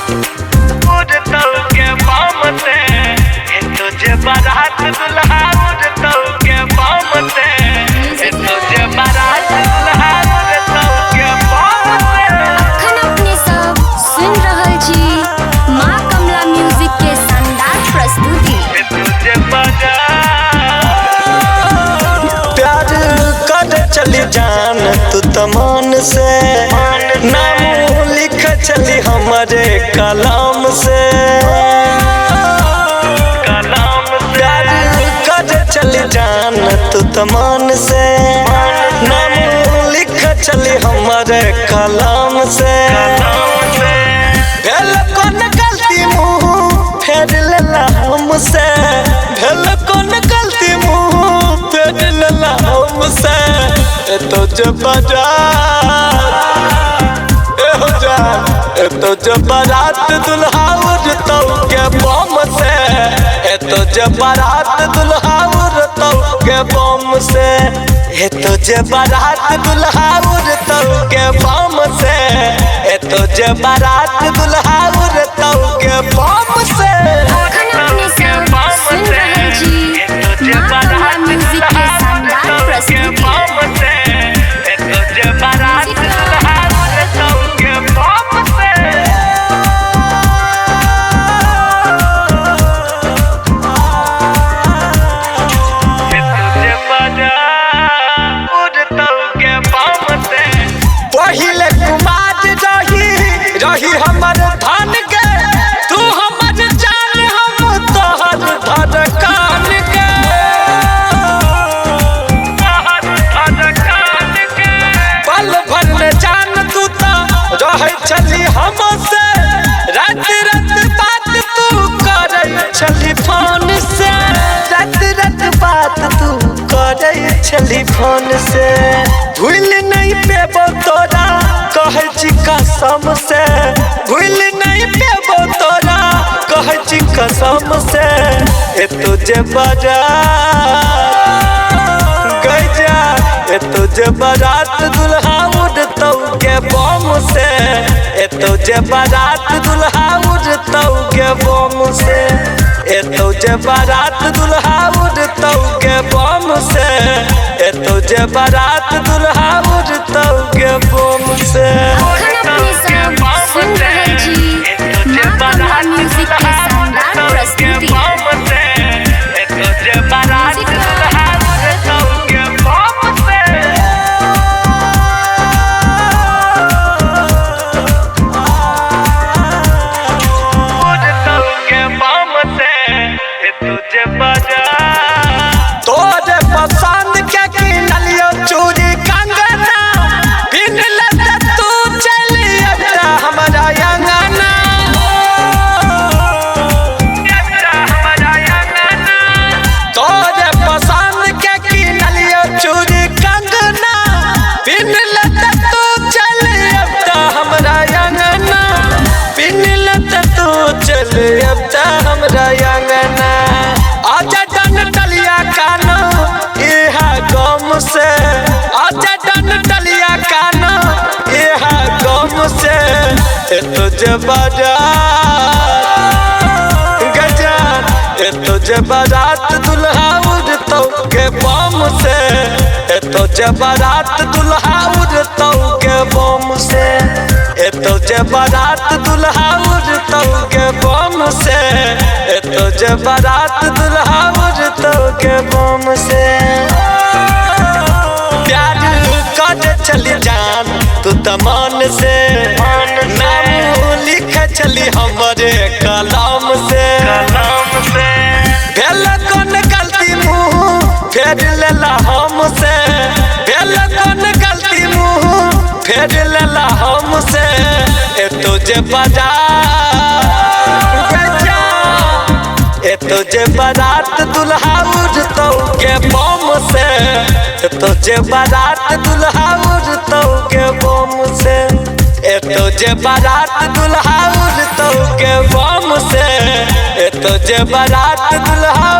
उड़तौ के बम से तुझे बारात दुल्हा उड़तौ के बम से तुझे बारात दुल्हा उड़तौ के बम से। अखन अपने सब सुन रहल छी माँ कमला म्यूजिक के शानदार प्रस्तुति। तुझे बजा प्यार कर चली जान तू तमान से, नाम लिख चली हमारे कलाम से। प्यार कर चली जान तू तमान से, नाम लिख चली हमारे कलाम से। भेल कौन गलती मुँह फेर लेला हमसे, भेल कौन गलती मुँह फेर लेला हमसे। तो जब बारात दुल्हा उड़तौ के बम से, तो जब बारात दुल्हा उड़तौ के बम से। तो जब बारात दुल्हा उड़तौ के बम से, तो जब बारात दुल्हा उड़तौ के बम से। अखन अपने सब सुन रहल छी माँ कमला म्यूजिक के शानदार प्रस्तुति। तुझे बारात दुल्हा उड़तौ के बम से। तुझे बजा उड़तौ के बम से। पहिले कुमार रही हमर धन के, तू हमर जान हम तोहर धड़कन के। पल भर में जान तू तो रहे चली हमसे, रात रात बात तू करे चली फोन से। रात बात तू करे चली फोन से। भूल नहीं पेबो तोरा कहे छी कसम से, भूल नहीं पेबो तोरा कहे छी कसम से। तुझे बजा गजा, तुझे बारात दुल्हा उड़तौ के बम से। तुझे बारात दुल्हा उड़तौ के बम से। तुझे बारात दुल्हा उड़तौ के बम से। तुझे बारात दुल्हा उड़तौ के बम से। अखन अपने सब सुन रहल छी माँ कमला म्यूजिक के शानदार प्रस्तुति। तुझे बारात दुल्हा उड़तौ के बम से। उड़तौ के बम से तुझे बजा। तोरे पसंद के किनलियो चूड़ी कंगना, पिन ले तू चली अब्दा हमारा अंगना। तोरे पसंद के किनलियो चूड़ी कंगना, पिन ले तू चली अब्दा हमारा अंगना। पिन ले तू चली अब्दा हमारा अंगना। आजा डन टलिया कानो इहा गम से, आजा डन टलिया कानो इहा गम से। तुझे बजा गजा, तुझे बारात दुल्हा उड़तौ के बम से। तुझे बारात दुल्हा उड़तौ के बम से। तुझे बारात दुल्हा उड़तौ के बम से। तुझे बारात दुल्हा उड़तौ के बम से। प्यार कर चली जान तू तमान से, नाम लिख चली हमारे कलाम से। भेल कौन गलती मुँह फेर लेला हमसे, भेल कौन गलती मुँह फेर लेला हमसे। तुझे बजा तुझे बारात दुल्हा उड़तौ के बम से। तुझे बारात दुल्हा उड़तौ के बम से। तुझे बारात दुल्हा उड़तौ के बम से। तुझे बारात दुल्हा